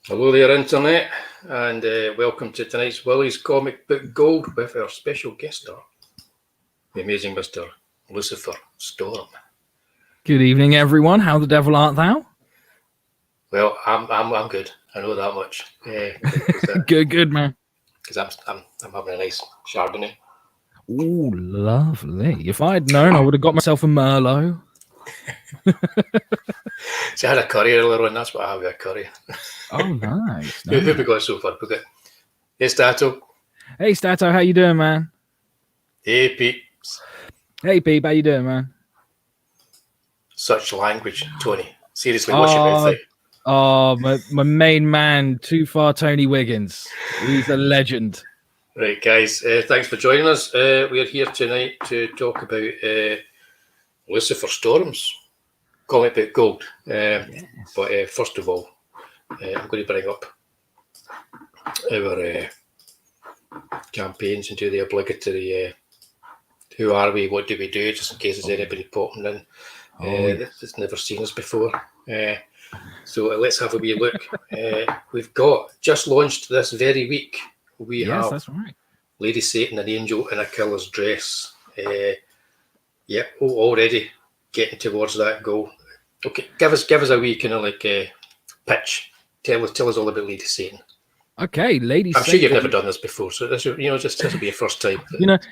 Hello there, Internet, and welcome to tonight's Wullie's Comic Book Gold with our special guest star, the amazing Mr. Lucifer Storm. Good evening, everyone. How the devil art thou? Well, I'm good. I know that much. Good, man. Because I'm having a nice Chardonnay. Ooh, lovely. If I'd known, I would have got myself a Merlot. See, I had a curry earlier on. That's what I have with a curry. Oh, nice. Who have we got so far? We got hey, Stato. Hey, Stato. How you doing, man? Hey, Peeps. Hey, Peep. How you doing, man? Such language, Tony. Seriously, what's your mouth thing? Oh, my main man, Too Far Tony Wiggins. He's a legend. Right, guys. Thanks for joining us. We are here tonight to talk about Lucifer Storm's Comic Book Gold. Yes. But first of all, I'm going to bring up our campaigns and do the obligatory who are we, what do we do, just in case there's anybody popping in that's never seen us before. So let's have a wee look. We've got just launched this very week. We have that's right. Lady Satan, an angel in a killer's dress. Already getting towards that goal. Okay, give us a wee kind of like pitch. Tell us all about Lady Satan. Okay, Lady Satan. I'm sure you've never done this before, so this will be your first time.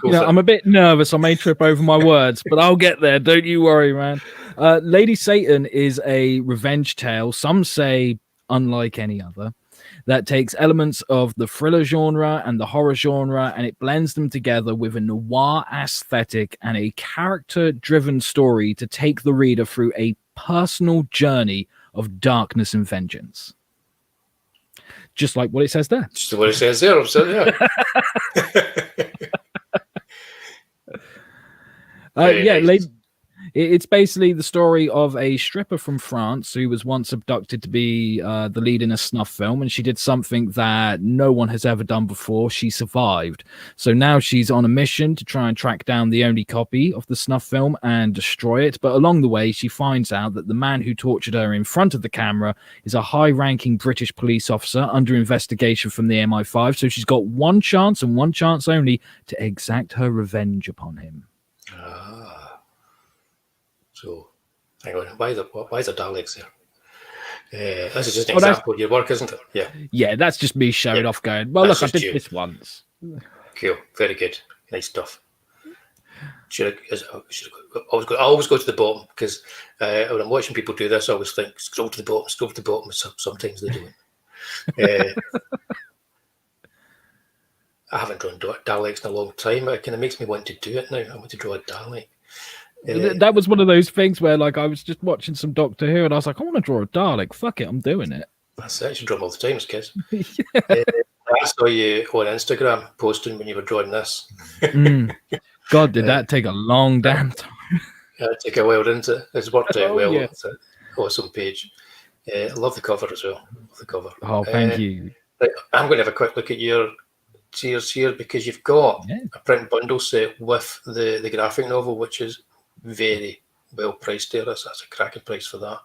I'm a bit nervous. I may trip over my words, but I'll get there. Don't you worry, man. Lady Satan is a revenge tale. Some say unlike any other, that takes elements of the thriller genre and the horror genre, and it blends them together with a noir aesthetic and a character-driven story to take the reader through a personal journey of darkness and vengeance. Just like what it says there. Just what it says there. It's basically the story of a stripper from France who was once abducted to be the lead in a snuff film, and she did something that no one has ever done before. She survived. So now she's on a mission to try and track down the only copy of the snuff film and destroy it. But along the way, she finds out that the man who tortured her in front of the camera is a high-ranking British police officer under investigation from the MI5. So she's got one chance and one chance only to exact her revenge upon him. So, hang on. Why is there Daleks there? This is just an example of your work, isn't it? Yeah, that's just me showing off going, well, look, I did this once. Cool. Very good. Nice stuff. I always go to the bottom, because when I'm watching people do this, I always think, scroll to the bottom. Sometimes they do it. I haven't drawn Daleks in a long time. It kind of makes me want to do it now. I want to draw a Dalek. That was one of those things where, like, I was just watching some Doctor Who, and I was like, I want to draw a Dalek. Fuck it, I'm doing it. That's it. You should draw them all the time as kids. I saw you on Instagram posting when you were drawing this. God, did that take a long damn time? Yeah, it took a while, didn't it? It's worked out well. Yeah. It's an awesome page. I love the cover as well. Oh, thank you. Right, I'm going to have a quick look at your tiers here, because you've got a print bundle set with the graphic novel, which is very well priced there. That's a cracking price for that.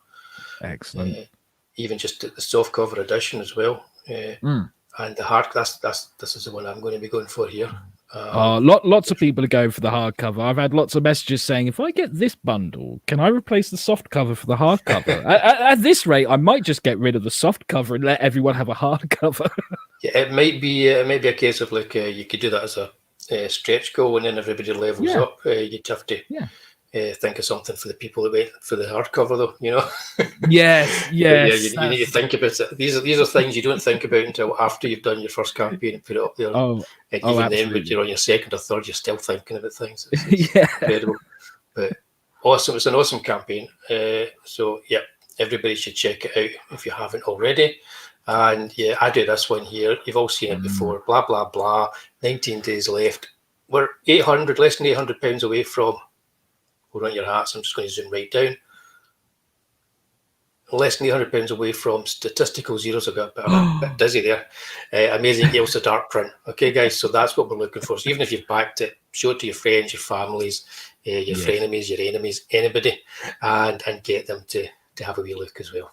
Excellent. Even just the soft cover edition as well. And the hard, this is the one I'm going to be going for here. Lots of people are going for the hardcover. I've had lots of messages saying, if I get this bundle, can I replace the soft cover for the hardcover? at this rate, I might just get rid of the soft cover and let everyone have a hardcover. Yeah, it might be a case of like you could do that as a stretch goal, and then everybody levels up. You'd have to think of something for the people that wait for the hardcover, though. You know. Yes. You need to think about it. These are things you don't think about until after you've done your first campaign and put it up there. And even then, when you're on your second or third, you're still thinking about things. It's incredible, but awesome. It's an awesome campaign. So yeah, everybody should check it out if you haven't already. And yeah, I do this one here. You've all seen it before. Blah blah blah. 19 days left. We're less than £800 away from. Hold on your hats. I'm just going to zoom right down. Less than £800 away from statistical zeros. I got a bit dizzy there. Amazing Elsa Dark print. Okay, guys. So that's what we're looking for. So even if you've backed it, show it to your friends, your families, your frenemies, your enemies, anybody, and get them to have a wee look as well.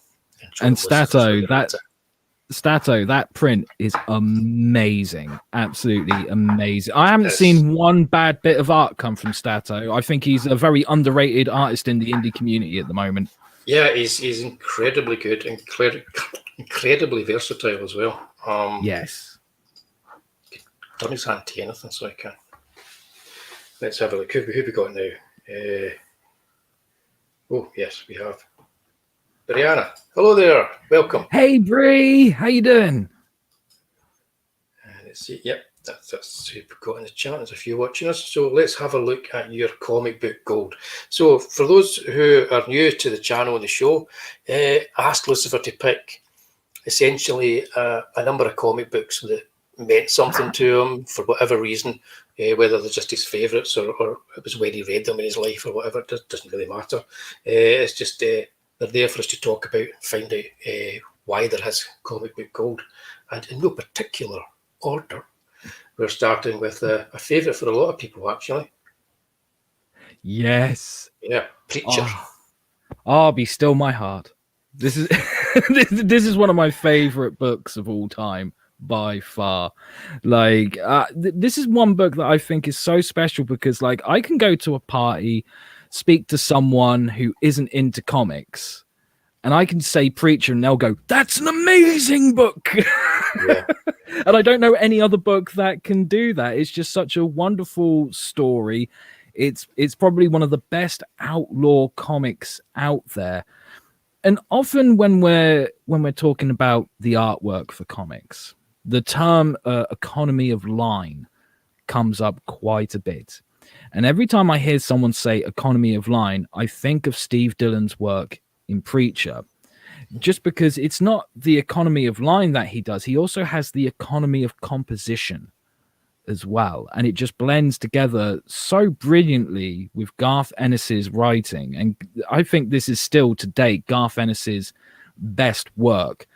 And Stato, Stato, that print is amazing. Absolutely amazing. I haven't seen one bad bit of art come from Stato. I think he's a very underrated artist in the indie community at the moment. Yeah, he's incredibly good, incredibly versatile as well. Yes. Turn his hand to anything so I can. Let's have a look. Who we got now? Oh, yes, we have. Brianna, hello there. Welcome. Hey, Bree. How you doing? Let's see. Yep, that's who we've got in the chat. There's a few watching us. So let's have a look at your comic book gold. So for those who are new to the channel and the show, I asked Lucifer to pick essentially a number of comic books that meant something to him for whatever reason, whether they're just his favourites or it was where he read them in his life or whatever. It doesn't really matter. It's just they're there for us to talk about, find out why there has comic book gold, and in no particular order. We're starting with a favourite for a lot of people, actually. Yes. Yeah, Preacher. Be still my heart. This is this is one of my favourite books of all time by far. Like this is one book that I think is so special because like I can go to a party, speak to someone who isn't into comics, and I can say Preacher and they'll go, that's an amazing book. Yeah. And I don't know any other book that can do that. It's just such a wonderful story. It's probably one of the best outlaw comics out there. And often when we're talking about the artwork for comics, the term economy of line comes up quite a bit. And every time I hear someone say economy of line, I think of Steve Dillon's work in Preacher, just because it's not the economy of line that he does. He also has the economy of composition as well. And it just blends together so brilliantly with Garth Ennis's writing. And I think this is still to date Garth Ennis's best work.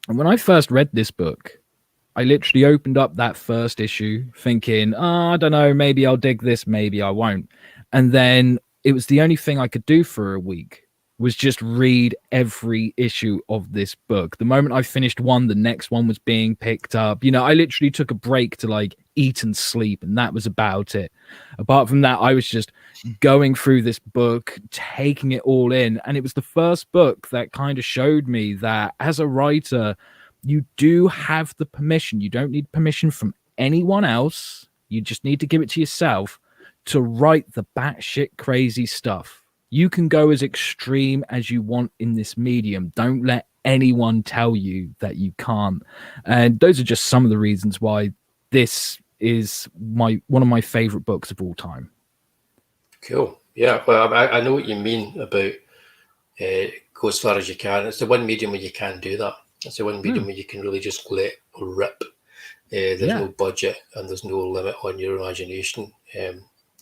And when I first read this book, I literally opened up that first issue thinking, I don't know, maybe I'll dig this, maybe I won't. And then it was the only thing I could do for a week was just read every issue of this book. The moment I finished one, the next one was being picked up. You know, I literally took a break to like eat and sleep, and that was about it. Apart from that, I was just going through this book, taking it all in. And it was the first book that kind of showed me that as a writer, you do have the permission. You don't need permission from anyone else. You just need to give it to yourself to write the batshit crazy stuff. You can go as extreme as you want in this medium. Don't let anyone tell you that you can't. And those are just some of the reasons why this is one of my favorite books of all time. Cool. Yeah, well, I know what you mean about go as far as you can. It's the one medium where you can do that. It's the one medium where you can really just let rip. There's no budget and there's no limit on your imagination.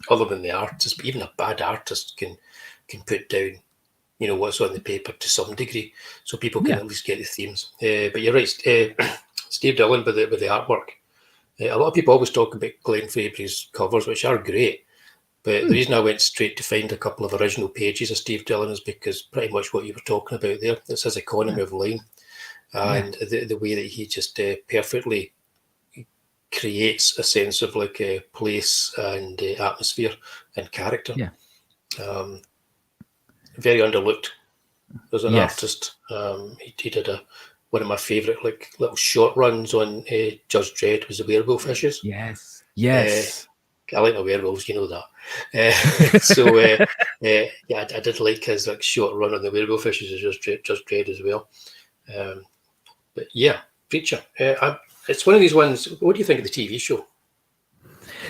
Other than the artist, but even a bad artist can put down, you know, what's on the paper to some degree, so people can at least get the themes. But you're right, Steve Dillon with the artwork. A lot of people always talk about Glenn Fabry's covers, which are great. But the reason I went straight to find a couple of original pages of Steve Dillon is because pretty much what you were talking about there. It's his economy of line, and the way that he just perfectly creates a sense of like a place and atmosphere and character. Very underlooked as an artist. He did one of my favourite like little short runs on Judge Dredd was the werewolf issues. Yes. I like my werewolves, you know that. I did like his like short run on the werewolf issues of Judge Dredd as well. But yeah, Preacher. It's one of these ones. What do you think of the TV show?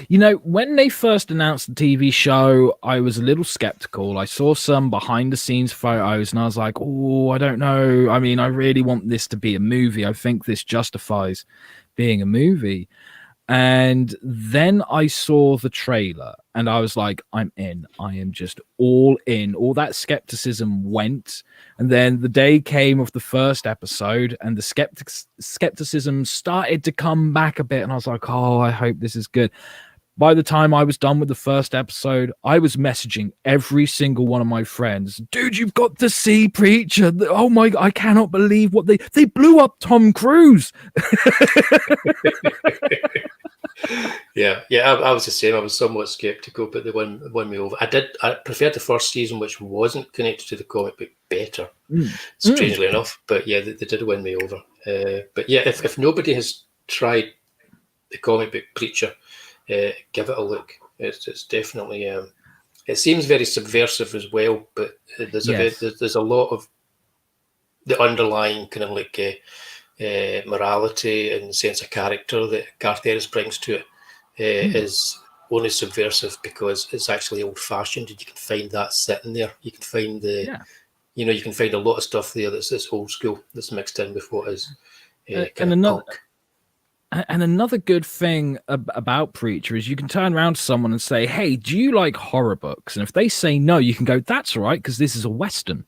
You know, when they first announced the TV show, I was a little skeptical. I saw some behind the scenes photos and I was like, oh, I don't know. I mean, I really want this to be a movie. I think this justifies being a movie. And then I saw the trailer and I was like, I'm in. I am just all in. All that skepticism went. And then the day came of the first episode and the skepticism started to come back a bit. And I was like, oh, I hope this is good. By the time I was done with the first episode, I was messaging every single one of my friends. Dude, you've got to see Preacher. Oh my God, I cannot believe what they blew up Tom Cruise. Yeah, I was the same. I was somewhat skeptical, but they won me over. I preferred the first season, which wasn't connected to the comic book, better, strangely enough. But yeah, they did win me over. But yeah, if nobody has tried the comic book Preacher, give it a look. It's definitely. It seems very subversive as well, but there's a lot of the underlying kind of like morality and sense of character that Garth Ennis brings to it is only subversive because it's actually old-fashioned, and you can find that sitting there. You can find you can find a lot of stuff there that's old school that's mixed in with what is kind of punk. And another good thing about Preacher is you can turn around to someone and say, hey, do you like horror books? And if they say no, you can go, that's all right, because this is a Western.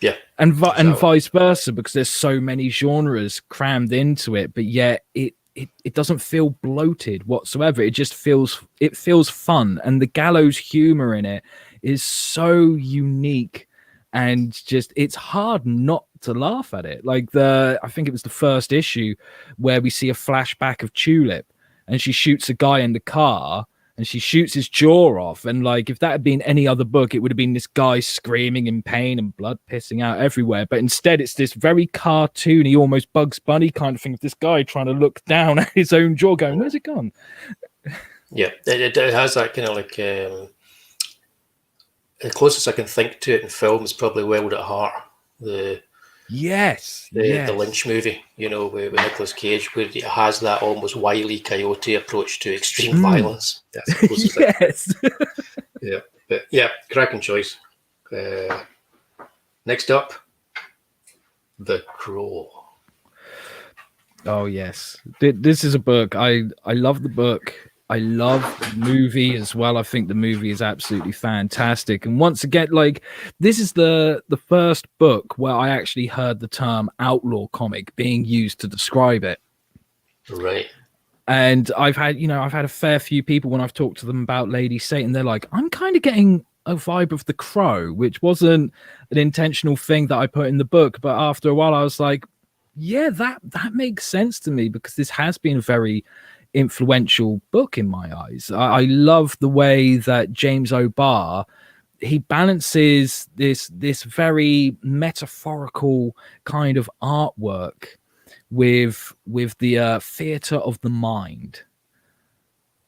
Yeah. And vice versa, because there's so many genres crammed into it, but yet it doesn't feel bloated whatsoever. It just feels fun. And the gallows humor in it is so unique. And just, it's hard not to laugh at it. Like I think it was the first issue where we see a flashback of Tulip, and she shoots a guy in the car, and she shoots his jaw off. And like, if that had been any other book, it would have been this guy screaming in pain and blood pissing out everywhere. But instead, it's this very cartoony, almost Bugs Bunny kind of thing of this guy trying to look down at his own jaw, going, "Where's it gone?" Yeah, it has that kind of like. The closest I can think to it in film is probably Wild at Heart, the Lynch movie, with Nicolas Cage, where it has that almost Wile E. Coyote approach to extreme violence. That's the closest thing. Yeah, but yeah, cracking choice. Next up, The Crow. Oh yes, this is a book. I love the book. I love the movie as well. I think the movie is absolutely fantastic. And once again, like, this is the first book where I actually heard the term outlaw comic being used to describe it. Right. And I've had a fair few people when I've talked to them about Lady Satan, they're like, I'm kind of getting a vibe of The Crow, which wasn't an intentional thing that I put in the book. But after a while, I was like, yeah, that makes sense to me, because this has been a very influential book in my eyes. I love the way that James O'Barr, he balances this very metaphorical kind of artwork with the theater of the mind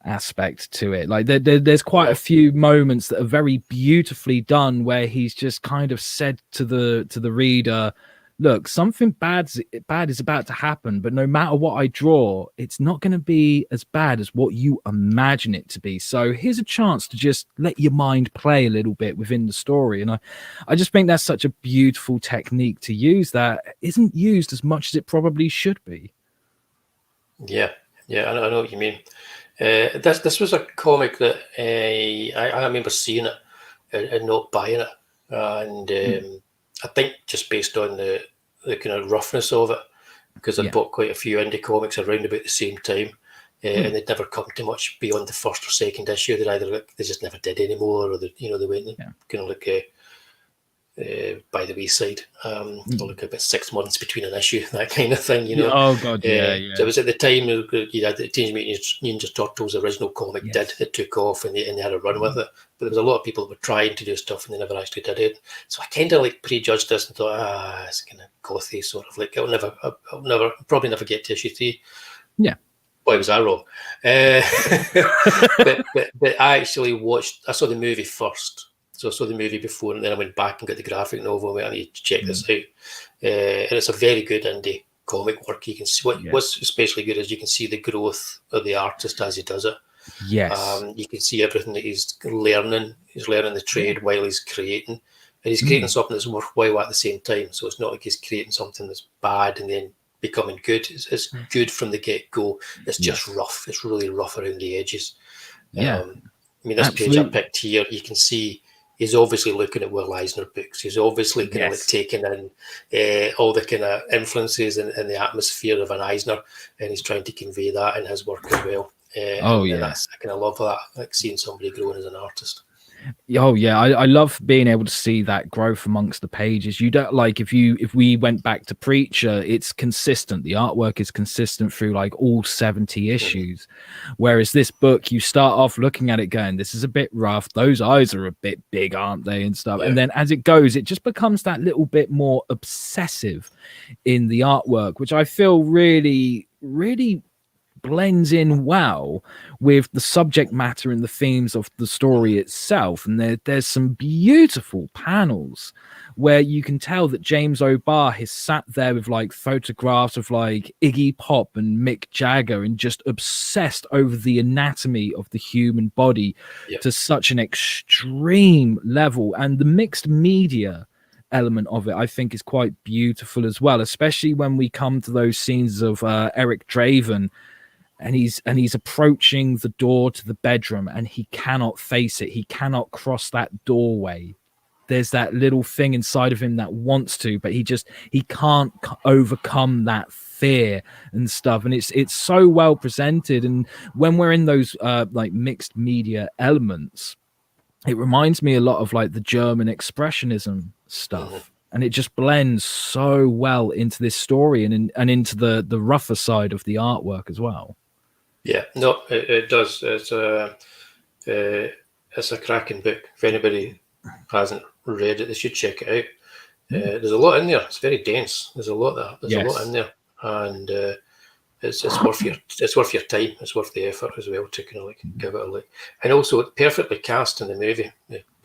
aspect to it. Like there's quite a few moments that are very beautifully done where he's just kind of said to the reader, look, something bad is about to happen, but no matter what I draw, it's not going to be as bad as what you imagine it to be. So here's a chance to just let your mind play a little bit within the story. And I just think that's such a beautiful technique to use that isn't used as much as it probably should be. Yeah, I know what you mean. This was a comic that I remember seeing it and not buying it. And I think just based on the kind of roughness of it, because I bought quite a few indie comics around about the same time, and they'd never come to much beyond the first or second issue. They just never did anymore, or they went kind of like by the wayside. Like about 6 months between an issue, that kind of thing, Oh god, So it was at the time you had the Teenage Mutant Ninja Turtles original comic it took off, and they had a run with it. But there was a lot of people that were trying to do stuff and they never actually did it. So I kind of like prejudged this and thought, it's kind of gothy, sort of like I'll probably never get to issue 3. Yeah. Boy, was I wrong. But I actually I saw the movie first. So I saw the movie before, and then I went back and got the graphic novel. I need to check this out. And it's a very good indie comic work. You can see what's especially good is you can see the growth of the artist as he does it. Yes. You can see everything that he's learning. He's learning the trade while he's creating. And he's creating something that's worthwhile at the same time. So it's not like he's creating something that's bad and then becoming good. It's good from the get-go. It's just rough. It's really rough around the edges. Yeah. This page I picked here, you can see he's obviously looking at Will Eisner books. He's obviously kind of like taking in all the kind of influences and the atmosphere of an Eisner, and he's trying to convey that in his work as well. And that's, I kind of love that, like seeing somebody growing as an artist. Oh yeah, I love being able to see that growth amongst the pages. You don't like if we went back to Preacher, it's consistent. The artwork is consistent through like all 70 issues. Whereas this book, you start off looking at it going, this is a bit rough. Those eyes are a bit big, aren't they? And stuff. And then as it goes, it just becomes that little bit more obsessive in the artwork, which I feel really, really blends in well with the subject matter and the themes of the story itself. And there's some beautiful panels where you can tell that James O'Barr has sat there with like photographs of like Iggy Pop and Mick Jagger and just obsessed over the anatomy of the human body to such an extreme level. And the mixed media element of it, I think, is quite beautiful as well, especially when we come to those scenes of Eric Draven, and he's approaching the door to the bedroom and he cannot face it. He cannot cross that doorway. There's that little thing inside of him that wants to, but he can't overcome that fear and stuff. And it's so well presented. And when we're in those like mixed media elements, it reminds me a lot of like the German expressionism stuff. And it just blends so well into this story and into the rougher side of the artwork as well. Yeah, no, it does. It's a cracking book. If anybody hasn't read it, they should check it out. There's a lot in there. It's very dense. There's a lot in there, and it's worth your time. It's worth the effort as well to kind of like give it a look. And also, perfectly cast in the movie.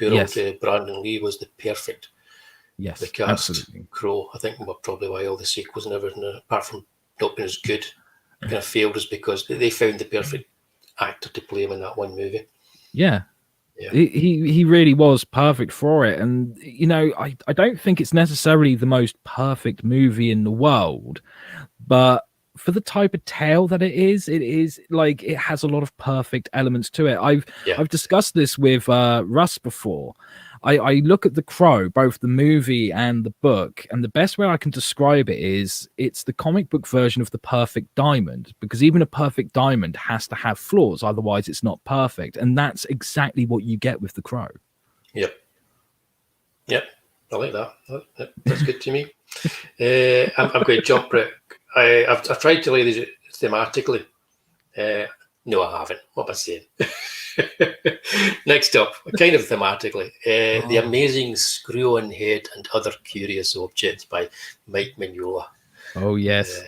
Poor old Brandon Lee was the perfect. Yes, the cast. Absolutely. Crow. I think probably why all the sequels and everything, apart from not being as good, kind of failed, is because they found the perfect actor to play him in that one movie. Yeah. He really was perfect for it. And you know, I don't think it's necessarily the most perfect movie in the world, but for the type of tale that it is like it has a lot of perfect elements to it. I've discussed this with Russ before. I look at The Crow, both the movie and the book, and the best way I can describe it is it's the comic book version of the perfect diamond, because even a perfect diamond has to have flaws, otherwise it's not perfect. And that's exactly what you get with The Crow. Yep, I like that. That's good to me. I'm going to jump right. I've tried to lay these thematically. No, I haven't. What am I saying? Next up, kind of thematically, The Amazing Screw-On Head and Other Curious Objects by Mike Mignola. Oh, yes.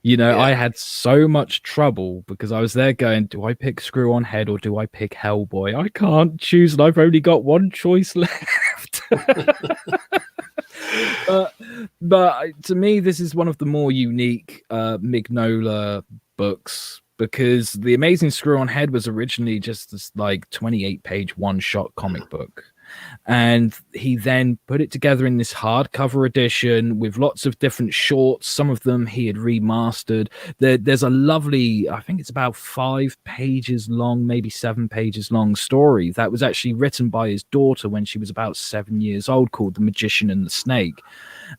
I had so much trouble because I was there going, do I pick Screw-On Head or do I pick Hellboy? I can't choose, and I've only got one choice left. But to me, this is one of the more unique Mignola books, because The Amazing Screw-On Head was originally just this like 28-page one-shot comic book. And he then put it together in this hardcover edition with lots of different shorts. Some of them he had remastered. There's a lovely, I think it's about 5 pages long, maybe 7 pages long story that was actually written by his daughter when she was about 7 years old, called The Magician and the Snake.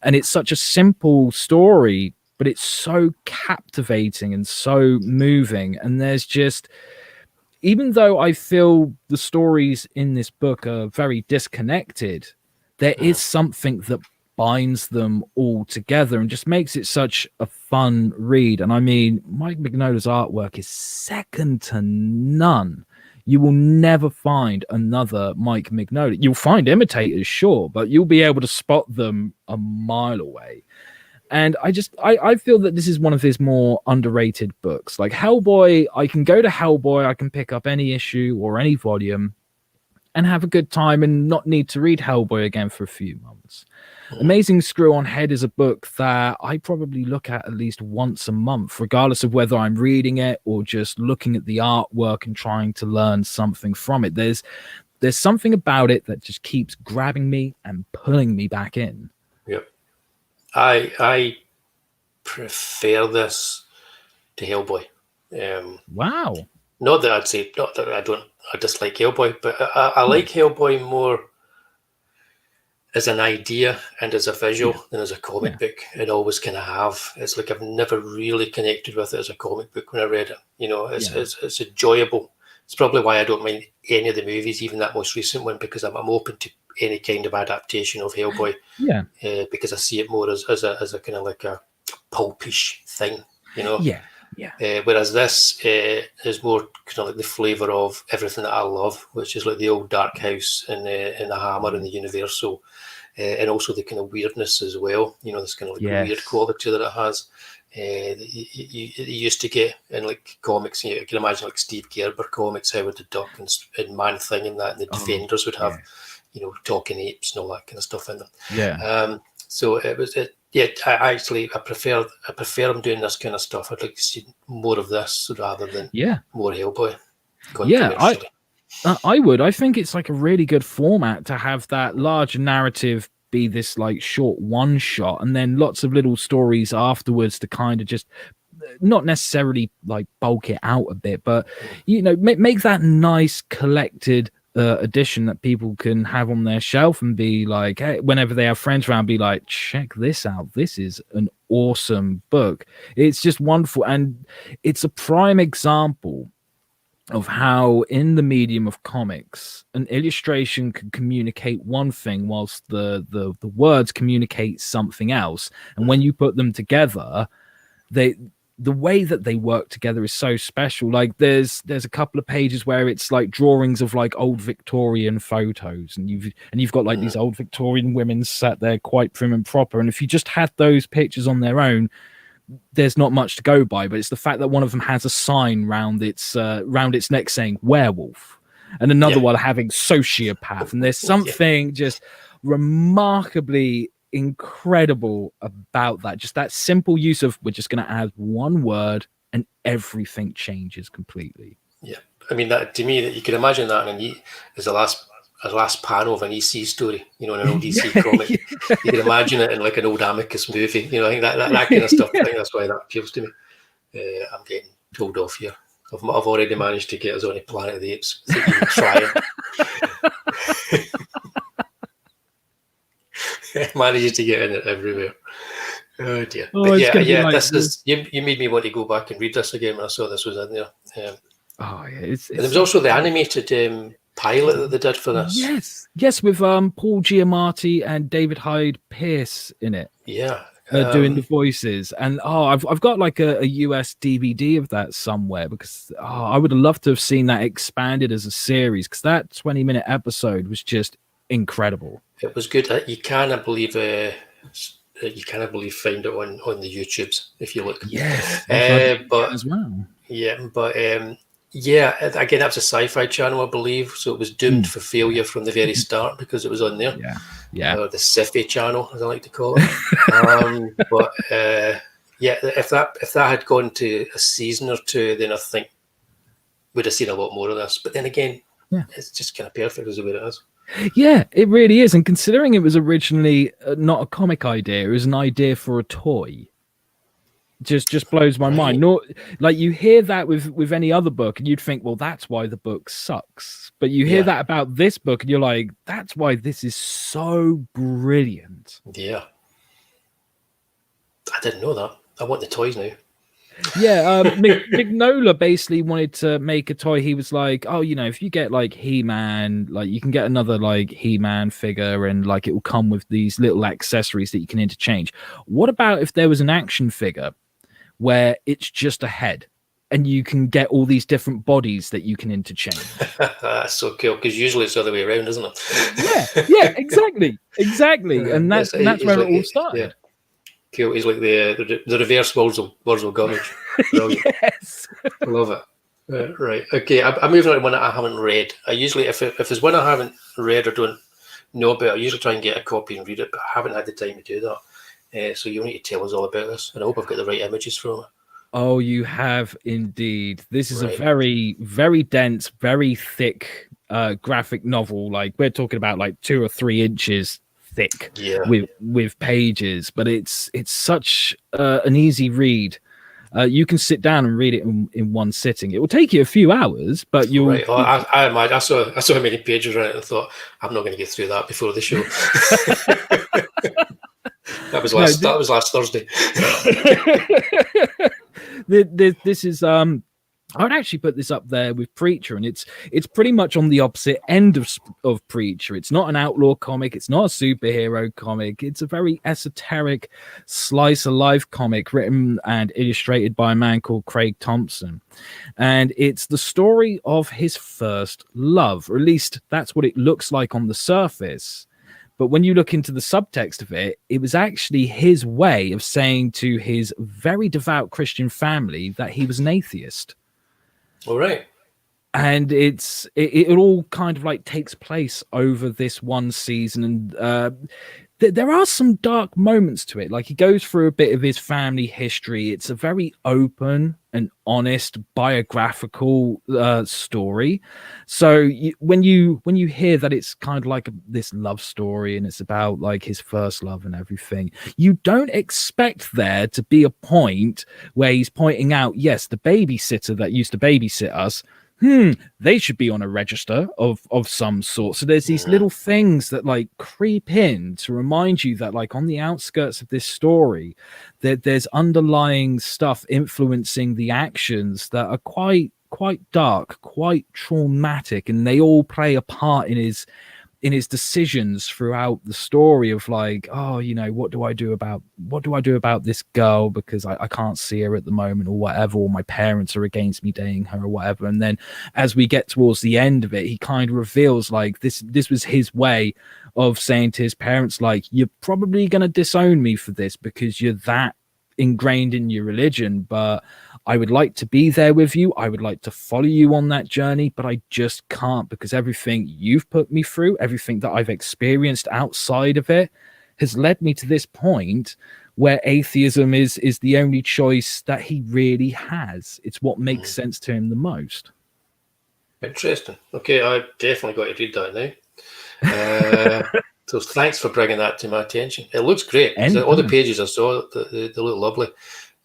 And it's such a simple story, but it's so captivating and so moving. And there's just, even though I feel the stories in this book are very disconnected, there is something that binds them all together and just makes it such a fun read. And I mean, Mike Mignola's artwork is second to none. You will never find another Mike Mignola. You'll find imitators, sure, but you'll be able to spot them a mile away. And I feel that this is one of his more underrated books. Like Hellboy, I can go to Hellboy, I can pick up any issue or any volume and have a good time and not need to read Hellboy again for a few months. Amazing Screw-On Head is a book that I probably look at least once a month, regardless of whether I'm reading it or just looking at the artwork and trying to learn something from it. There's something about it that just keeps grabbing me and pulling me back in. Yep. I prefer this to Hellboy. Wow. Not that I dislike Hellboy, but I like Hellboy more. as an idea and as a visual than as a comic book, and always kind of have. It's like I've never really connected with it as a comic book when I read it. You know, it's enjoyable. It's probably why I don't mind any of the movies, even that most recent one, because I'm open to any kind of adaptation of Hellboy. Yeah. Because I see it more as a kind of like a pulpish thing, you know. Yeah. Yeah. Whereas this is more kind of like the flavour of everything that I love, which is like the old Dark House and the Hammer and the Universal, and also the kind of weirdness as well. You know, this kind of like weird quality that it has. That you used to get in like comics. You can imagine like Steve Gerber comics, Howard the Duck and Man Thing and that, and the Defenders would have, you know, talking apes and all that kind of stuff in them. Yeah. So it was it. Yeah, I prefer them doing this kind of stuff. I'd like to see more of this rather than more Hellboy. I would. I think it's like a really good format to have that large narrative be this like short one shot, and then lots of little stories afterwards to kind of just not necessarily like bulk it out a bit, but you know, make that nice collected edition that people can have on their shelf and be like, hey, whenever they have friends around, be like, check this out, this is an awesome book. It's just wonderful, and it's a prime example of how in the medium of comics an illustration can communicate one thing whilst the words communicate something else, and when you put them together, the way that they work together is so special. Like there's a couple of pages where it's like drawings of like old Victorian photos, and you've got like these old Victorian women sat there quite prim and proper, and if you just had those pictures on their own, there's not much to go by. But it's the fact that one of them has a sign round its neck saying werewolf, and another one having sociopath, and there's something just remarkably incredible about that. Just that simple use of, we're just going to add one word and everything changes completely. Yeah, I mean, that to me, that you can imagine that as the last panel of an EC story, you know, in an old EC comic. You can imagine it in like an old Amicus movie, you know. I think that kind of stuff. I think that's why that appeals to me. I'm getting told off here. I've already managed to get us on a Planet of the Apes. I think you can try it. Manages to get in it everywhere. Oh dear. But this is you made me want to go back and read this again when I saw this was in there. And there was also the animated pilot that they did for this. Yes, with Paul Giamatti and David Hyde Pierce in it. Yeah. Doing the voices, and I've got like a US DVD of that somewhere, because I would have loved to have seen that expanded as a series, because that 20-minute episode was just incredible. It was good. You cannot believe find it on the YouTubes if you look. Yes, but as well. Yeah, but again, that's a sci-fi channel, I believe. So it was doomed for failure from the very start because it was on there. Yeah. Or the sci-fi channel, as I like to call it. But if that had gone to a season or two, then I think we'd have seen a lot more of this. But then again, it's just kind of perfect as the way it is. Yeah, it really is. And considering it was originally not a comic idea, it was an idea for a toy. Just blows my mind. Not like you hear that with any other book, and you'd think, well, that's why the book sucks. But you hear that about this book, and you're like, that's why this is so brilliant. Yeah, I didn't know that. I want the toys now. Yeah, Mignola basically wanted to make a toy. He was like, oh, you know, if you get like He-Man, like you can get another like He-Man figure, and like it will come with these little accessories that you can interchange. What about if there was an action figure where it's just a head, and you can get all these different bodies that you can interchange? That's so cool, because usually it's the other way around, isn't it? Yeah, exactly. And that's where it all started. Yeah. Cool. He's like the reverse Wurzel Gummidge. Yes. I love it. Right. Okay. I'm moving on to one that I haven't read. I usually, if there's one I haven't read or don't know about, I usually try and get a copy and read it, but I haven't had the time to do that. So you need to tell us all about this, and I hope I've got the right images from it. Oh, you have indeed. This is a very, very dense, very thick graphic novel. Like we're talking about like 2 or 3 inches thick with pages, but it's such an easy read. You can sit down and read it in one sitting. It will take you a few hours, but you'll. Right. Well, I imagine I saw how many pages on it and thought I'm not going to get through that before the show. That was last Thursday. This is I would actually put this up there with Preacher, and it's pretty much on the opposite end of Preacher. It's not an outlaw comic. It's not a superhero comic. It's a very esoteric slice of life comic written and illustrated by a man called Craig Thompson. And it's the story of his first love, or at least that's what it looks like on the surface. But when you look into the subtext of it, it was actually his way of saying to his very devout Christian family that he was an atheist. All right. And it all kind of like takes place over this one season. And there are some dark moments to it. Like, he goes through a bit of his family history. It's a very open and honest biographical story. So when you hear that it's kind of like this love story and it's about like his first love and everything, you don't expect there to be a point where he's pointing out, yes, the babysitter that used to babysit us, they should be on a register of some sort. So there's these little things that like creep in to remind you that like on the outskirts of this story, that there's underlying stuff influencing the actions that are quite dark, quite traumatic, and they all play a part in his decisions throughout the story of like, oh, you know, what do I do about this girl because I can't see her at the moment or whatever, or my parents are against me dating her or whatever. And then as we get towards the end of it, he kind of reveals like this was his way of saying to his parents, like, you're probably going to disown me for this because you're that ingrained in your religion, but I would like to be there with you. I would like to follow you on that journey, but I just can't because everything you've put me through, everything that I've experienced outside of it has led me to this point where atheism is the only choice that he really has. It's what makes sense to him the most. Interesting. Okay, I definitely got to read that now. So thanks for bringing that to my attention. It looks great. All the pages I saw, they look lovely.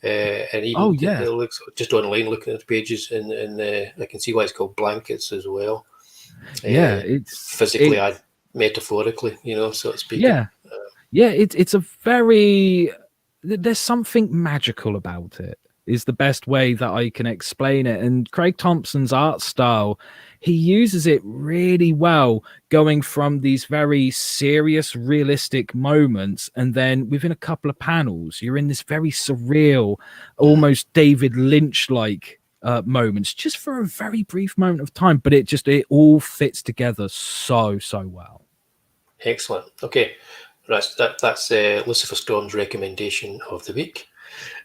And even it looks just online looking at the pages, and I can see why it's called Blankets as well. It's physically and metaphorically, so to speak. It's a very, there's something magical about it, is the best way that I can explain it. And Craig Thompson's art style, he uses it really well, going from these very serious, realistic moments, and then within a couple of panels, you're in this very surreal, almost David Lynch-like moments, just for a very brief moment of time. But it all fits together so well. Excellent. Okay, that's Lucifer Storm's recommendation of the week,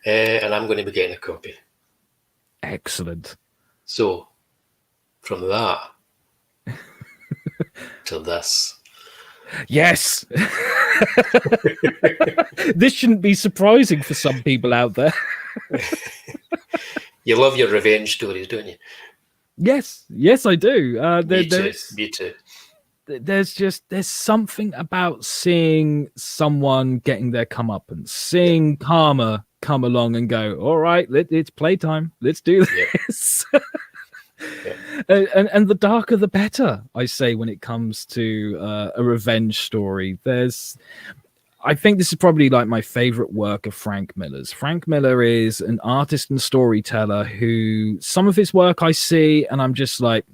and I'm going to be getting a copy. Excellent. So, from that to this. Yes. This shouldn't be surprising for some people out there. You love your revenge stories, don't you? Yes, I do. Me too. There's something about seeing someone getting their comeuppance, seeing karma come along and go, all right, it's playtime. Let's do this. And the darker the better, I say, when it comes to a revenge story. I think this is probably like my favorite work of Frank Miller's. Frank Miller is an artist and storyteller who some of his work I see and I'm just like,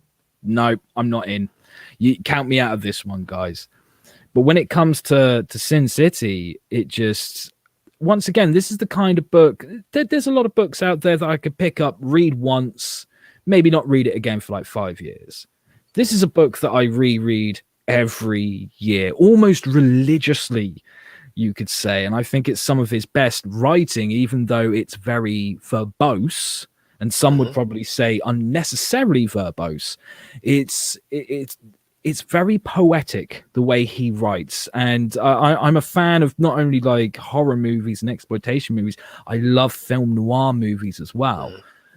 no, I'm not in. You count me out of this one, guys. But when it comes to Sin City, it just, once again, this is the kind of book, there's a lot of books out there that I could pick up, read once, maybe not read it again for like 5 years. This is a book that I reread every year, almost religiously, you could say. And I think it's some of his best writing, even though it's very verbose, and some would probably say unnecessarily verbose. It's very poetic the way he writes. And I'm a fan of not only like horror movies and exploitation movies, I love film noir movies as well.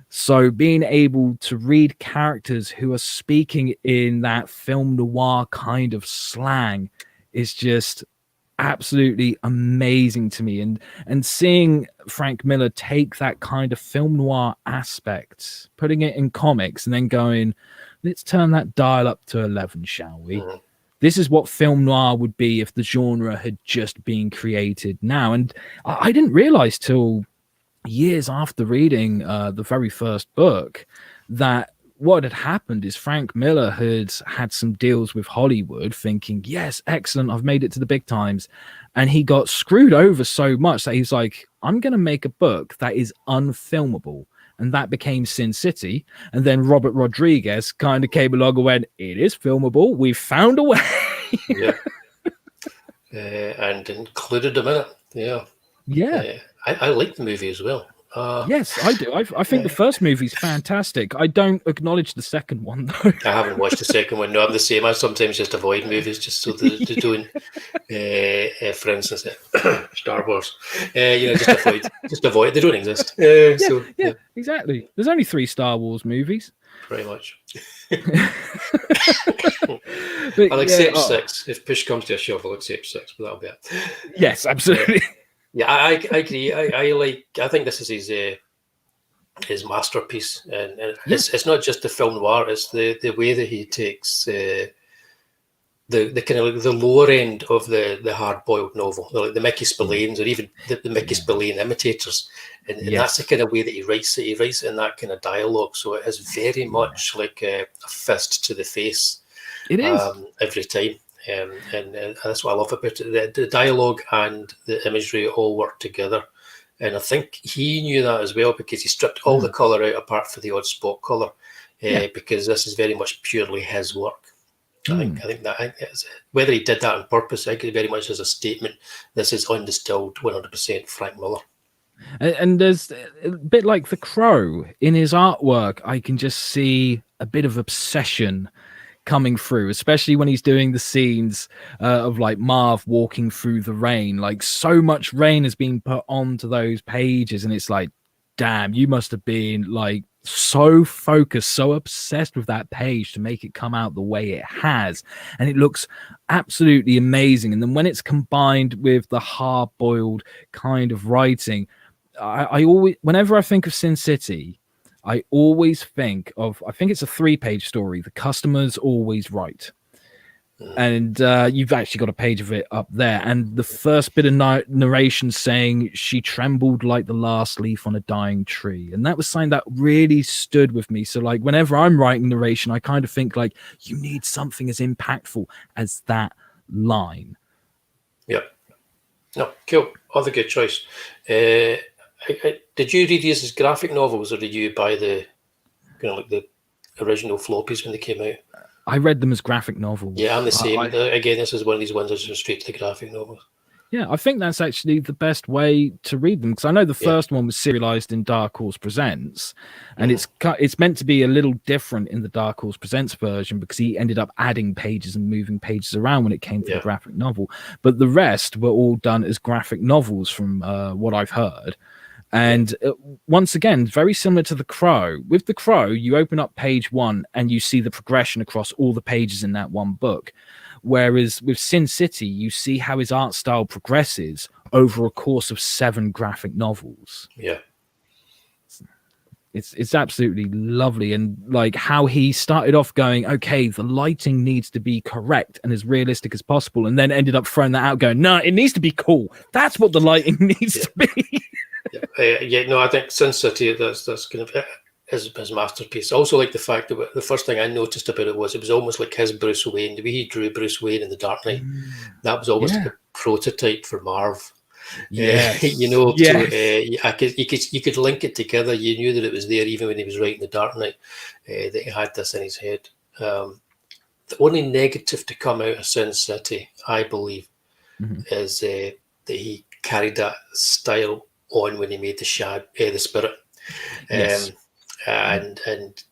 So being able to read characters who are speaking in that film noir kind of slang is just absolutely amazing to me. And seeing Frank Miller take that kind of film noir aspect, putting it in comics, and then going, let's turn that dial up to 11, shall we? This is what film noir would be if the genre had just been created now. And I didn't realize till years after reading the very first book that what had happened is Frank Miller had some deals with Hollywood, thinking, yes, excellent, I've made it to the big times. And he got screwed over so much that he's like, I'm going to make a book that is unfilmable. And that became Sin City. And then Robert Rodriguez kind of came along and went, it is filmable. We've found a way. Yeah. And included him in it. Yeah. Yeah. I like the movie as well. Yes, I do. I think the first movie's fantastic. I don't acknowledge the second one, though. I haven't watched the second one. No, I'm the same. I sometimes just avoid movies just so they're doing, for instance, Star Wars. Just avoid. They don't exist. Yeah, exactly. There's only 3 Star Wars movies. Pretty much. But, I'll accept 6. If push comes to a shove, I'll accept 6, but that'll be it. Yes, absolutely. Yeah, I agree. I think this is his masterpiece, and it's not just the film noir; it's the way that he takes the kind of like the lower end of the hard boiled novel, like the Mickey Spillanes, or even the Mickey Spillane imitators, and that's the kind of way that he writes it. He writes it in that kind of dialogue, so it is very much like a fist to the face. It is every time. And that's what I love about it. The dialogue and the imagery all work together. And I think he knew that as well, because he stripped all the colour out apart for the odd spot colour, because this is very much purely his work. I think that whether he did that on purpose, I think it very much as a statement. This is undistilled 100% Frank Miller. And there's a bit like The Crow in his artwork. I can just see a bit of obsession coming through, especially when he's doing the scenes of like Marv walking through the rain. Like, so much rain has been put onto those pages, and it's like, damn, you must have been like so focused, so obsessed with that page to make it come out the way it has. And it looks absolutely amazing. And then when it's combined with the hard-boiled kind of writing, I always, whenever I think of Sin City, I always think of, I think it's a 3-page story, The Customer's Always Right. And you've actually got a page of it up there. And the first bit of narration saying, she trembled like the last leaf on a dying tree. And that was something that really stood with me. So like whenever I'm writing narration, I kind of think like, you need something as impactful as that line. Yep. No, cool. Other good choice. Did you read these as graphic novels, or did you buy the like the original floppies when they came out? I read them as graphic novels. Yeah, I'm the same. Again, this is one of these ones that's just straight to the graphic novels. Yeah, I think that's actually the best way to read them, because I know the first one was serialized in Dark Horse Presents, and it's meant to be a little different in the Dark Horse Presents version, because he ended up adding pages and moving pages around when it came to the graphic novel. But the rest were all done as graphic novels from what I've heard. And once again, very similar to The Crow. With The Crow, you open up page 1 and you see the progression across all the pages in that one book. Whereas with Sin City, you see how his art style progresses over a course of 7 graphic novels. Yeah. It's absolutely lovely. And like how he started off going, okay, the lighting needs to be correct and as realistic as possible. And then ended up throwing that out going, no, it needs to be cool. That's what the lighting needs to be. No, I think Sin City, that's kind of his masterpiece. I also like the fact that the first thing I noticed about it was almost like his Bruce Wayne. The way he drew Bruce Wayne in The Dark Knight, that was almost like a prototype for Marv. You could link it together. You knew that it was there even when he was writing The Dark Knight, that he had this in his head. The only negative to come out of Sin City, I believe, is that he carried that style on when he made the Spirit. And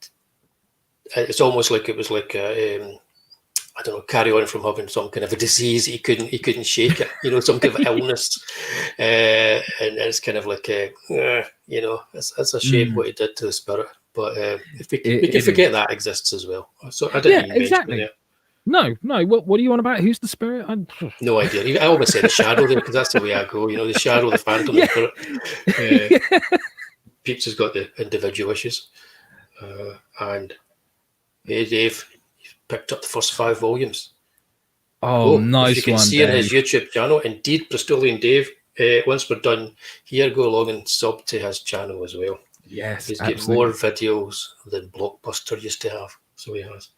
it's almost like it was like I don't know, carry on from having some kind of a disease. He couldn't shake it, some kind of illness, and it's kind of like it's a shame what he did to the Spirit. But if we can forget that exists as well. So I didn't even mention it. No. What are you on about? Who's the spirit? No idea. I always say the shadow there because that's the way I go. The shadow, the phantom, the spirit. Peeps has got the individual issues, and hey, Dave picked up the first 5 volumes. Oh, nice. If you can one, see Dave. on his YouTube channel, indeed, Bristolian Dave. Once we're done here, go along and sub to his channel as well. Yes, he's got more videos than Blockbuster used to have. So he has.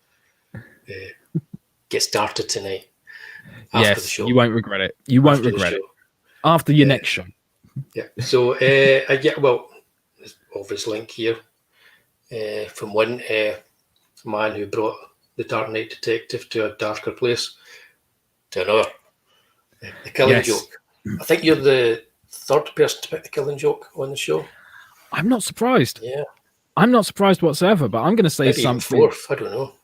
Get started tonight. After the show. You won't regret it. You won't regret it after your next show. Yeah. So well, there's obvious link here from one man who brought the Dark Knight Detective to a darker place to another. The Killing Joke. I think you're the 3rd person to pick the Killing Joke on the show. I'm not surprised. Yeah. I'm not surprised whatsoever, but I'm going to say maybe something. 4th, I don't know.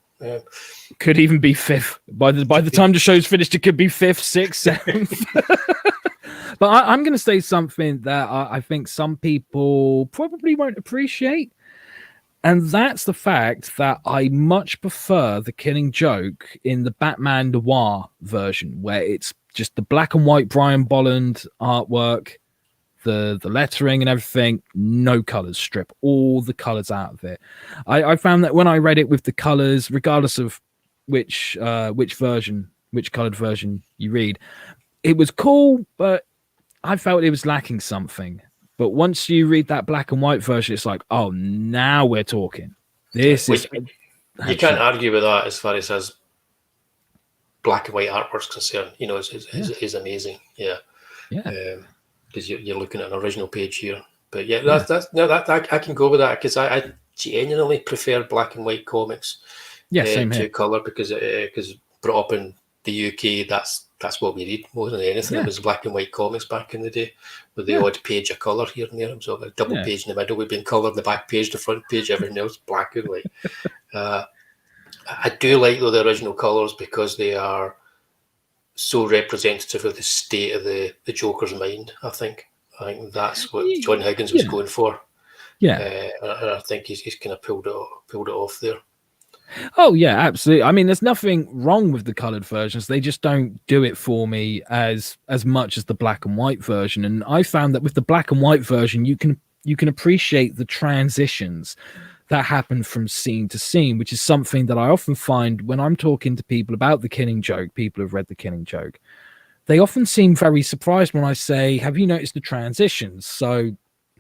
Could even be 5th. By the time the show's finished, it could be 5th, 6th, 7th. But I'm going to say something that I think some people probably won't appreciate. And that's the fact that I much prefer the Killing Joke in the Batman Noir version, where it's just the black and white Brian Bolland artwork, the lettering and everything, no colors, strip all the colors out of it. I found that when I read it with the colors, regardless of which colored version you read, it was cool, but I felt it was lacking something. But once you read that black and white version, it's like, oh, now we're talking. You can't argue with that as far as black and white artwork's concerned. Is amazing. Yeah. Because you're looking at an original page here. But I can go with that because I genuinely prefer black and white comics to colour because brought up in the UK, that's what we read more than anything. It was black and white comics back in the day with the odd page of colour here and there. So a double page in the middle would be in colour, the back page, the front page, everything else black and white. I do like though the original colours because they are so representative of the state of the Joker's mind. I think that's what John Higgins was going for. Yeah, and I think he's kind of pulled it off there. Oh yeah, absolutely. I mean, there's nothing wrong with the colored versions. They just don't do it for me as much as the black and white version. And I found that with the black and white version, you can appreciate the transitions that happen from scene to scene, which is something that I often find when I'm talking to people about the Killing Joke. People who've read the Killing Joke, they often seem very surprised when I say, "Have you noticed the transitions?" So,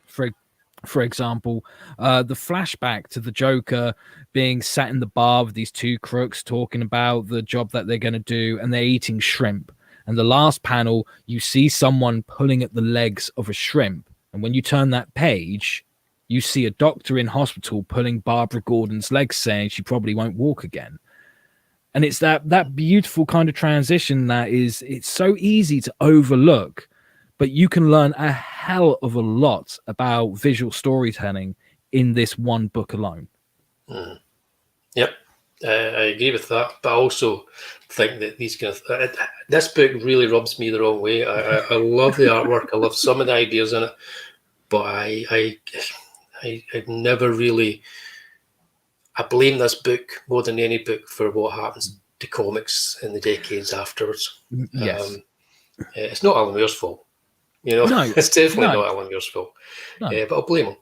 for example, the flashback to the Joker being sat in the bar with these two crooks talking about the job that they're going to do, and they're eating shrimp. And the last panel, you see someone pulling at the legs of a shrimp. And when you turn that page, you see a doctor in hospital pulling Barbara Gordon's legs, saying she probably won't walk again. And it's that beautiful kind of transition it's so easy to overlook. But you can learn a hell of a lot about visual storytelling in this one book alone. Mm. Yep, I agree with that. But I also think that these kind of this book really rubs me the wrong way. I love the artwork. I love some of the ideas in it, but I've never really. I blame this book more than any book for what happens to comics in the decades afterwards. Yes, it's not Alan Moore's fault. No, it's definitely not Alan Moore's fault. No. But I'll blame him.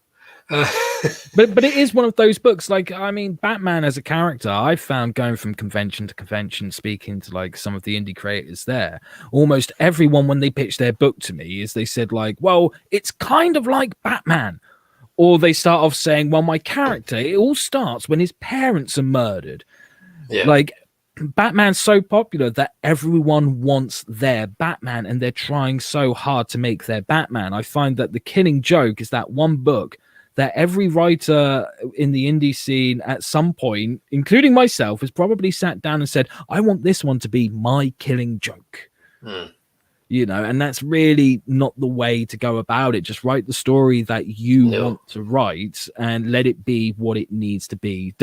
But it is one of those books. Like, I mean, Batman as a character, I found going from convention to convention, speaking to like some of the indie creators there, almost everyone when they pitched their book to me is they said like, well, it's kind of like Batman. Or they start off saying, well, my character, it all starts when his parents are murdered. Yeah. Like, Batman's so popular that everyone wants their Batman, and they're trying so hard to make their Batman. I find that The Killing Joke is that one book that every writer in the indie scene at some point, including myself, has probably sat down and said, I want this one to be my Killing Joke. And that's really not the way to go about it. Just write the story that you want to write and let it be what it needs to be.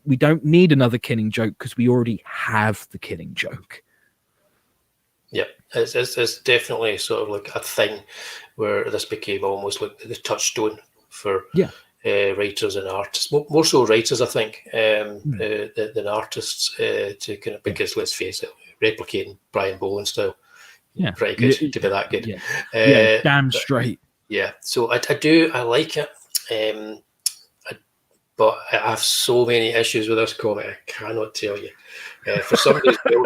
We don't need another Killing Joke because we already have the Killing Joke. Yeah, it's definitely sort of like a thing where this became almost like the touchstone for writers and artists, more so writers, I think, than artists, to kind of, because let's face it, replicating Brian Bowen style, pretty good to be that good. Damn straight. Yeah, so I like it, but I have so many issues with this comic, I cannot tell you. For somebody who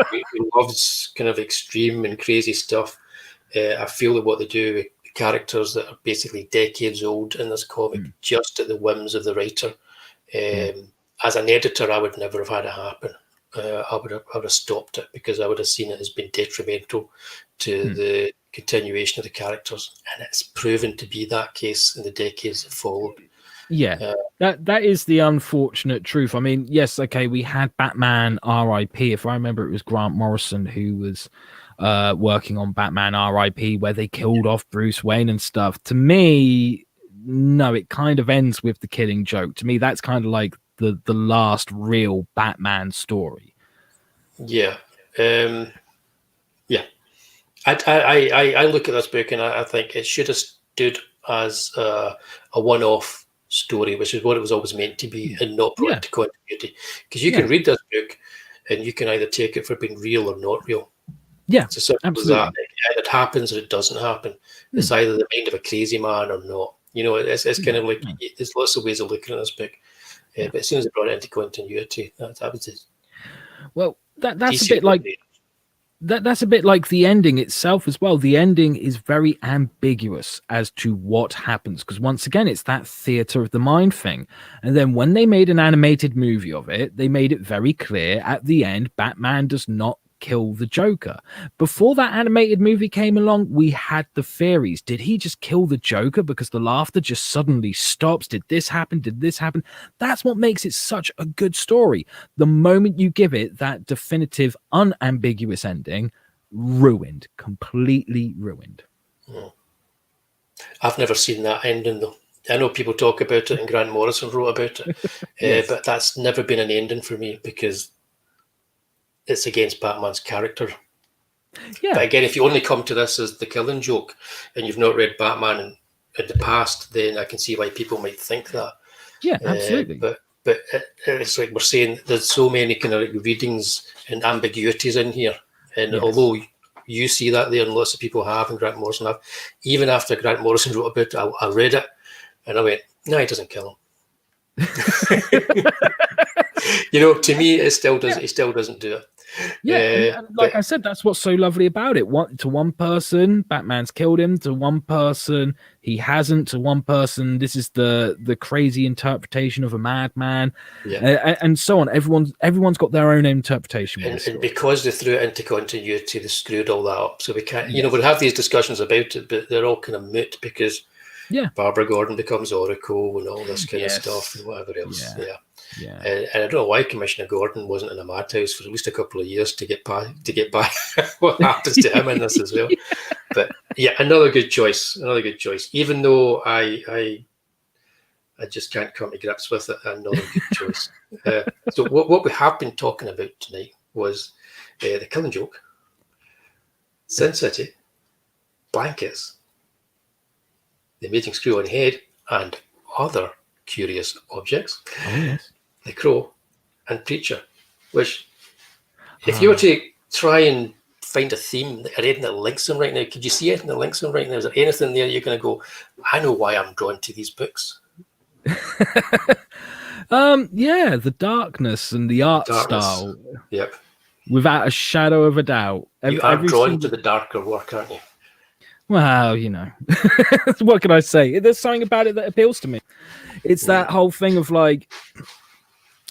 loves kind of extreme and crazy stuff, I feel that what they do with characters that are basically decades old in this comic, just at the whims of the writer. As an editor, I would never have had it happen. I would have stopped it, because I would have seen it as being detrimental to the continuation of the characters, and it's proven to be that case in the decades that followed. That is the unfortunate truth. I mean, yes, okay, we had Batman R.I.P. If I remember, it was Grant Morrison who was working on Batman R.I.P., where they killed off Bruce Wayne and stuff. To me, no, it kind of ends with the Killing Joke. To me, that's kind of like the last real Batman story. I look at this book and I think it should have stood as a one-off story, which is what it was always meant to be, and not brought into continuity. Because you can read this book and you can either take it for being real or not real. It's as simple as that. It happens or it doesn't happen. It's either the mind of a crazy man or not. You know, it's kind of like, there's lots of ways of looking at this book. But as soon as they brought it into continuity, that was it. Well, that's a bit like that's a bit like the ending itself as well. The ending is very ambiguous as to what happens, because once again, it's that theater of the mind thing. And then when they made an animated movie of it, they made it very clear at the end, Batman does not kill the Joker. Before that animated movie came along, we had the theories. Did he just kill the Joker because the laughter just suddenly stops? Did this happen? Did this happen? That's what makes it such a good story. The moment you give it that definitive, unambiguous ending, ruined, completely ruined. I've never seen that ending though. I know people talk about it and Grant Morrison wrote about it, but that's never been an ending for me, because it's against Batman's character. But again, if you only come to this as the Killing Joke and you've not read Batman in the past, then I can see why people might think that. Absolutely. But it's like we're saying, there's so many kind of like readings and ambiguities in here. And although you see that there, and lots of people have, and Grant Morrison have, even after Grant Morrison wrote about it, I read it and I went, no, he doesn't kill him. You know, to me, it still does. He still doesn't do it. And like I said, that's what's so lovely about it. To one person, Batman's killed him. To one person, he hasn't. To one person, this is the crazy interpretation of a madman, and so on. Everyone's got their own interpretation. And because they threw it into continuity, they screwed all that up. So we can't, you know, we'll have these discussions about it, but they're all kind of moot, because Barbara Gordon becomes Oracle and all this kind of stuff and whatever else. And I don't know why Commissioner Gordon wasn't in a madhouse for at least a couple of years to get by what happens to him in this as well. But another good choice. Even though I just can't come to grips with it, another good choice. So what we have been talking about tonight was the Killing Joke, Sin City, blankets, the Amazing Screw-On Head, and other curious objects. The Crow, and Preacher, which, if you were to try and find a theme or anything that links them right now, could you see anything that links them right now? Is there anything there you're going to go, I know why I'm drawn to these books? The darkness and the art style. Yep. Without a shadow of a doubt. You are drawn to the darker work, aren't you? Well, you know, what can I say? There's something about it that appeals to me. It's that whole thing of like,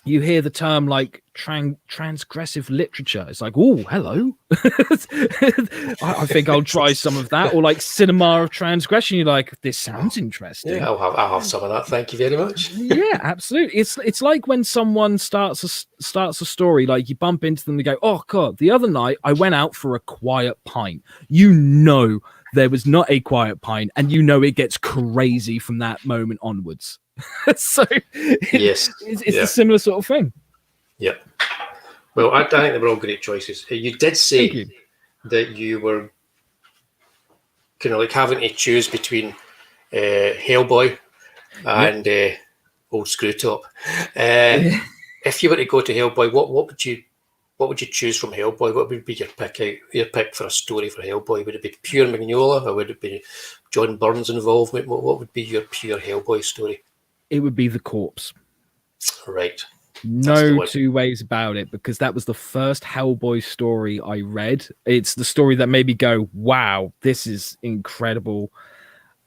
you hear the term like transgressive literature. It's like, oh, hello. I think I'll try some of that. Or like cinema of transgression. You're like, this sounds interesting. Yeah, I'll have some of that. Thank you very much. Yeah, absolutely. It's like when someone starts a story, like you bump into them and go, oh God, the other night I went out for a quiet pint. You know, there was not a quiet pint, and you know it gets crazy from that moment onwards. So it's a similar sort of thing. Yeah. Well, I think they were all great choices. You did say that you were kind of like having to choose between Hellboy and old screw top. If you were to go to Hellboy, what would you choose from Hellboy? What would be your pick for a story for Hellboy? Would it be pure Mignola, or would it be John Byrne's involvement? What would be your pure Hellboy story? It would be The Corpse. Right. No two ways about it, because that was the first Hellboy story I read. It's the story that made me go, wow, this is incredible.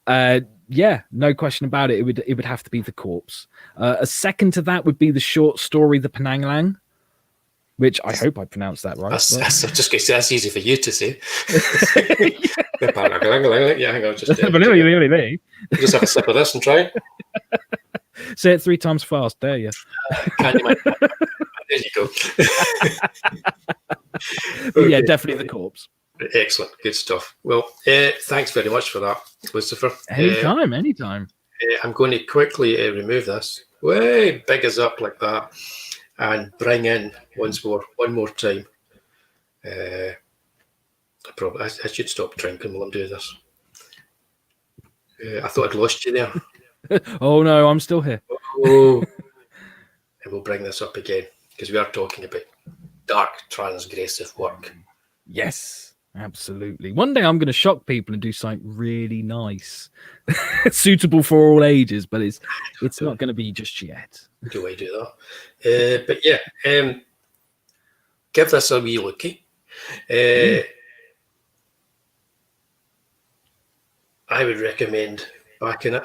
Yeah, no question about it. It would have to be The Corpse. A second to that would be the short story The Penang Lang, which I hope I pronounced that right. That's just going to say, that's easy for you to say. Yeah, hang on, just have a sip of this and try it. Say it 3 times fast, dare you? There you go. Okay. Yeah, definitely The Corpse. Excellent, good stuff. Well, thanks very much for that, Lucifer. Anytime. I'm going to quickly remove this. Way big us up like that, and bring in one more time. I should stop drinking while I'm doing this. I thought I'd lost you there. Oh no, I'm still here. Oh, and we'll bring this up again, because we are talking about dark, transgressive work. Yes, absolutely. One day I'm going to shock people and do something really nice, suitable for all ages, but it's not going to be just yet. Do I do that? But yeah, give this a wee looky. I would recommend backing it.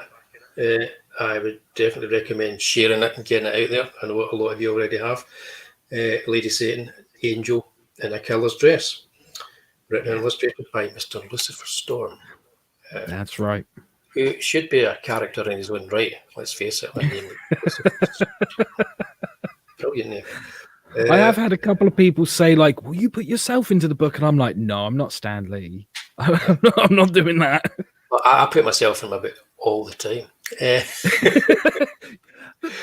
I would definitely recommend sharing it and getting it out there. I know a lot of you already have. Lady Satan, Angel in a Killer's Dress, written and illustrated by Mr. Lucifer Storm. That's right. Who should be a character in his own right, let's face it. Brilliant name. I have had a couple of people say, like, will you put yourself into the book? And I'm like, no, I'm not Stan Lee. I'm not doing that. Well, I put myself in my book all the time.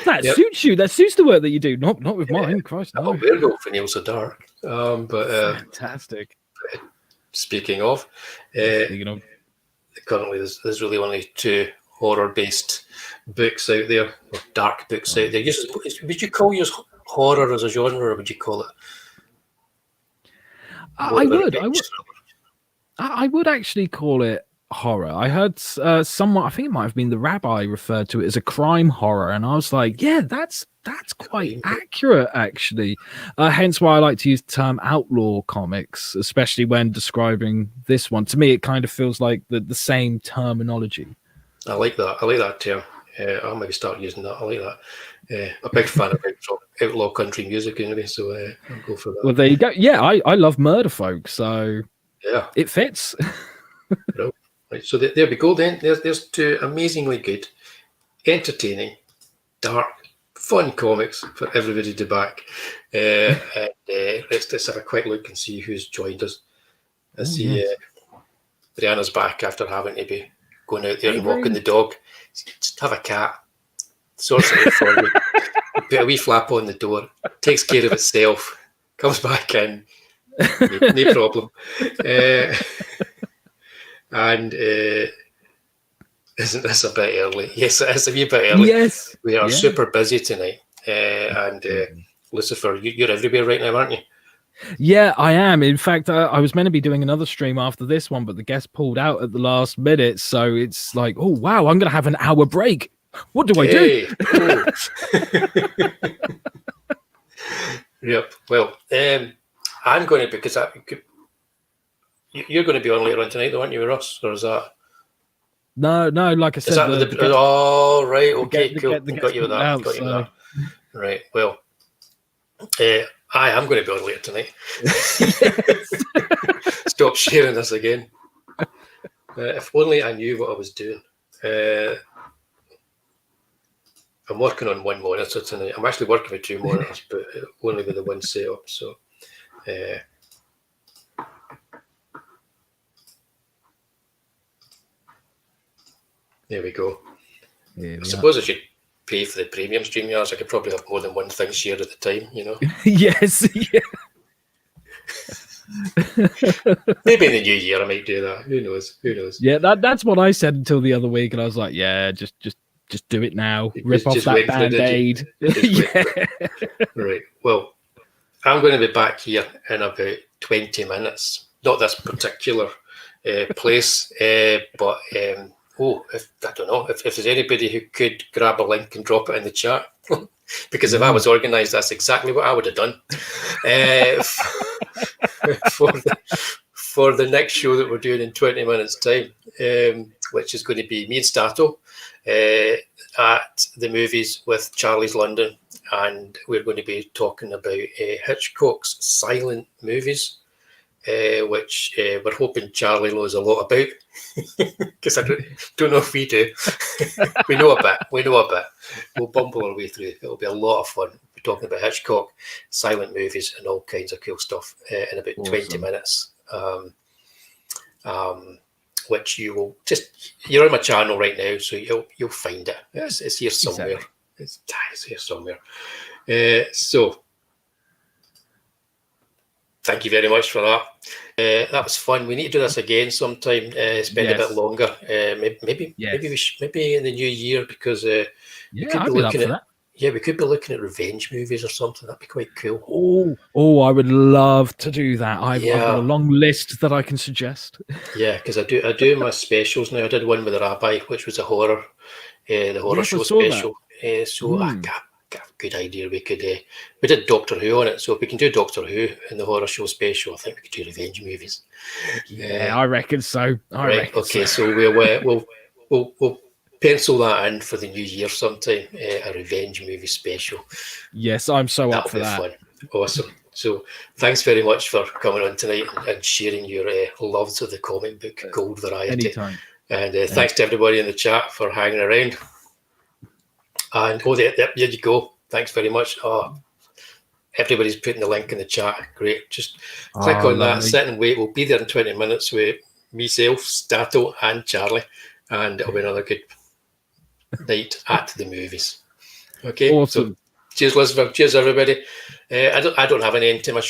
That suits you. That suits the work that you do. Not with mine. Christ, no. I'm a werewolf in Neil So Dark. Fantastic. Speaking of, currently there's really only 2 horror-based books out there, or dark books out there. Would you call yours horror as a genre, or would you call it? I would actually call it horror. I heard someone, I think it might have been the rabbi, referred to it as a crime horror, and I was like, yeah, that's quite accurate, actually. Hence why I like to use the term outlaw comics, especially when describing this one. To me, it kind of feels like the same terminology. I like that term. I'll maybe start using that. I like that. A big fan of outlaw country music anyway, so I'll go for that. Well, there you go. Yeah, I love murder folk, so yeah, it fits. Right, so there we go then. There's 2 amazingly good, entertaining, dark, fun comics for everybody to back. Let's have a quick look and see who's joined us. I see Brianna's back after having to be going out there and walking the dog. Just have a cat. Sorts it out for you. Put a wee flap on the door. Takes care of itself. Comes back in. No problem. And isn't this a bit early? Yes, it is a wee bit early. Yes. We are super busy tonight. And Lucifer, you're everywhere right now, aren't you? Yeah, I am. In fact, I was meant to be doing another stream after this one, but the guest pulled out at the last minute. So it's like, oh, wow, I'm going to have an hour break. What do I do? Yep. Well, I'm going to, because you're going to be on later on tonight, though, aren't you, with us? Or is that? No, like I said. Right. Okay, cool. Got you with that. Right. Well, I am going to be on later tonight. Stop sharing this again. If only I knew what I was doing. I'm working on 1 monitor tonight. I'm actually working with 2 monitors, but only with the one setup. So, there we go. I suppose I should pay for the premium stream yards. I could probably have more than one thing shared at the time, you know. Yes. Yeah. Maybe in the new year I might do that. Who knows? Yeah, that's what I said until the other week, and I was like, yeah, just just do it now. Rip off that Band-Aid. Right. Well, I'm going to be back here in about 20 minutes. Not this particular place, but I don't know if there's anybody who could grab a link and drop it in the chat. Because if I was organised, that's exactly what I would have done. For the next show that we're doing in 20 minutes' time, which is going to be me and Stato at the movies with Charlie's London, and we're going to be talking about Hitchcock's silent movies, which we're hoping Charlie knows a lot about, because I don't know if we do. We know a bit. We'll bumble our way through. It'll be a lot of fun. We're talking about Hitchcock, silent movies, and all kinds of cool stuff in about 20 minutes. Which you're on my channel right now, so you'll find it. It's here somewhere. Exactly. It's here somewhere. So thank you very much for that. That was fun. We need to do this again sometime. Spend a bit longer. Maybe in the new year, because we could be looking at that. Yeah, we could be looking at revenge movies or something. That'd be quite cool. Oh, I would love to do that. I've got a long list that I can suggest. Yeah, because I do my specials now. I did one with the Rabbi, which was a horror, the horror show special. So I got a good idea. We did Doctor Who on it, so if we can do Doctor Who in the horror show special, I think we could do revenge movies. Yeah, I reckon so. Okay, so we'll pencil that in for the new year sometime, a revenge movie special. Yes, I'm so up for that. That'll be fun. Awesome. So thanks very much for coming on tonight and sharing your loves of the comic book gold variety. Anytime. And thanks to everybody in the chat for hanging around. And there you go. Thanks very much. Everybody's putting the link in the chat. Great. Just click on that, sit and wait. We'll be there in 20 minutes with myself, Stato, and Charlie. And it'll be another good night at the movies. Okay. Awesome. So cheers, Lucifer. Cheers, everybody. I don't have an end to my show.